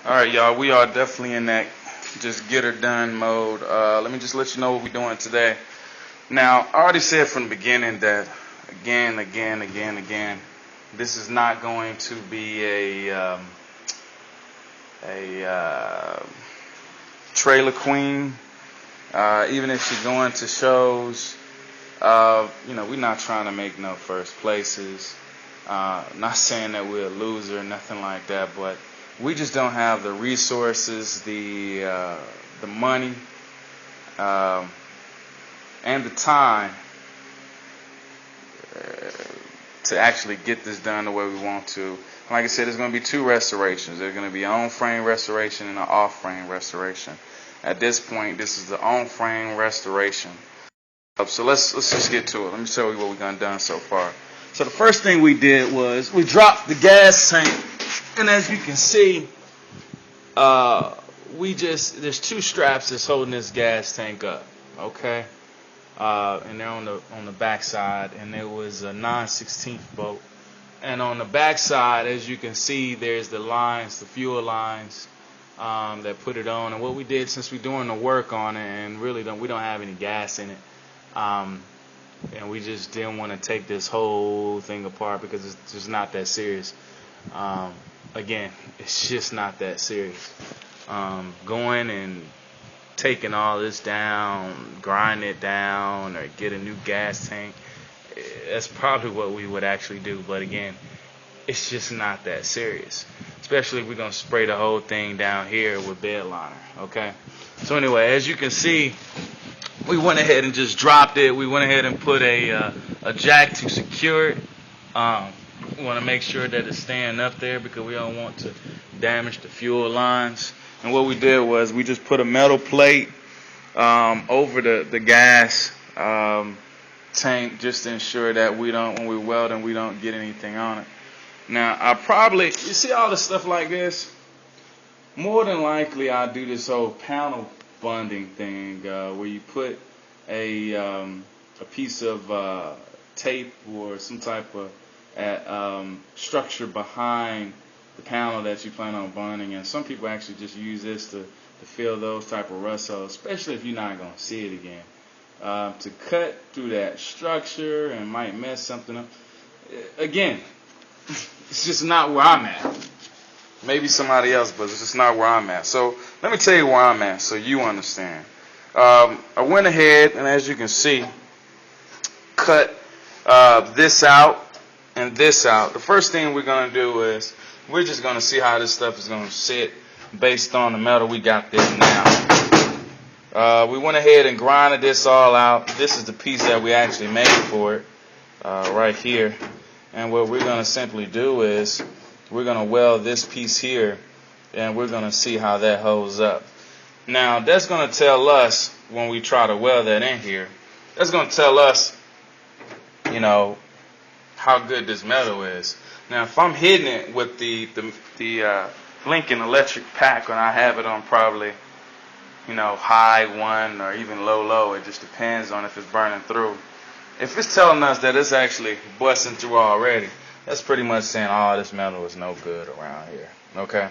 All right, y'all. We are definitely in that just get her done mode. Let me just let you know what we're doing today. Now, I already said from the beginning that again, this is not going to be a trailer queen. Even if she's going to shows, we're not trying to make no first places. Not saying that we're a loser or nothing like that, but we just don't have the resources, the money, and the time to actually get this done the way we want to. Like I said, there's going to be two restorations. There's going to be an on-frame restoration and an off-frame restoration. At this point, this is the on-frame restoration. So let's just get to it. Let me show you what we've done so far. So the first thing we did was we dropped the gas tank, and as you can see, there's two straps that's holding this gas tank up. Okay. And they're on the back side, and there was a 9/16 bolt. And on the back side, as you can see, there's the lines, the fuel lines that put it on. And what we did, since we're doing the work on it, and really we don't have any gas in it, and we just didn't want to take this whole thing apart because it's just not that serious. Again, it's just not that serious. Going and taking all this down, grind it down, or get a new gas tank, that's probably what we would actually do. But again, it's just not that serious, especially if we're going to spray the whole thing down here with bed liner. Okay, so anyway, as you can see, we went ahead and just dropped it. We went ahead and put a jack to secure it. We want to make sure that it's staying up there because we don't want to damage the fuel lines. And what we did was we just put a metal plate over the gas tank just to ensure that when we weld and we don't get anything on it. Now, you see all the stuff like this? More than likely, I'll do this whole panel bonding thing where you put a piece of tape or some type of structure behind the panel that you plan on bonding. And some people actually just use this to fill those type of rust holes, especially if you're not going to see it again. To cut through that structure and might mess something up. Again, it's just not where I'm at. Maybe somebody else, but it's just not where I'm at. So let me tell you where I'm at so you understand. I went ahead and, as you can see, cut this out and this out. The first thing we're going to do is we're just going to see how this stuff is going to sit based on the metal we got there now. We went ahead and grinded this all out. This is the piece that we actually made for it right here. And what we're going to simply do is we're going to weld this piece here, and we're going to see how that holds up. Now, that's going to tell us when we try to weld that in here, that's going to tell us, how good this metal is. Now, if I'm hitting it with the Lincoln electric pack, and I have it on probably, high 1 or even low, it just depends on if it's burning through. If it's telling us that it's actually busting through already, that's pretty much saying, this metal is no good around here. Okay?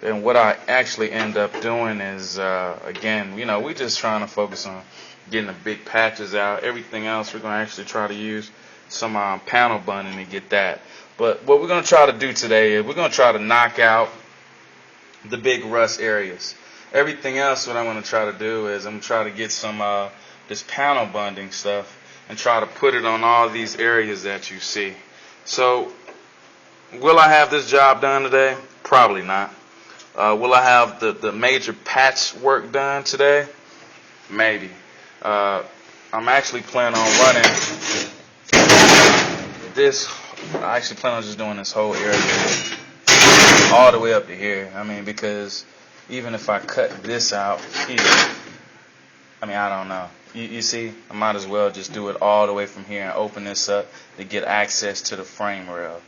And what I actually end up doing is, again, we're just trying to focus on getting the big patches out. Everything else, we're going to actually try to use some panel bonding to get that. But what we're going to try to do today is we're going to try to knock out the big rust areas. Everything else, what I'm going to try to do is I'm going to try to get some this panel bonding stuff and try to put it on all these areas that you see. So, will I have this job done today? Probably not. Will I have the major patch work done today? Maybe. I'm actually planning on running this. I actually plan on just doing this whole area all the way up to here. Because even if I cut this out here, I don't know. You see, I might as well just do it all the way from here and open this up to get access to the frame rail.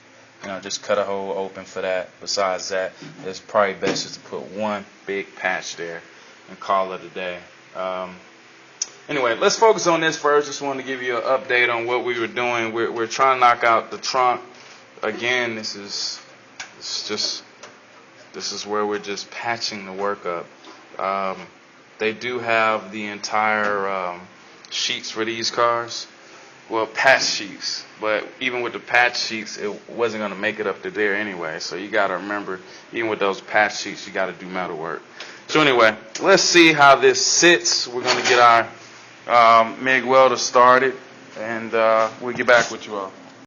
Just cut a hole open for that. Besides that, it's probably best just to put one big patch there and call it a day. Anyway, let's focus on this first. Just wanted to give you an update on what we were doing. We're trying to knock out the trunk. Again, it's just This is where we're just patching the work up. They do have the entire sheets for these cars. Well, patch sheets. But even with the patch sheets, it wasn't going to make it up to there anyway. So you got to remember, even with those patch sheets, you got to do metal work. So anyway, let's see how this sits. We're going to get our MIG welder started, and we'll get back with you all.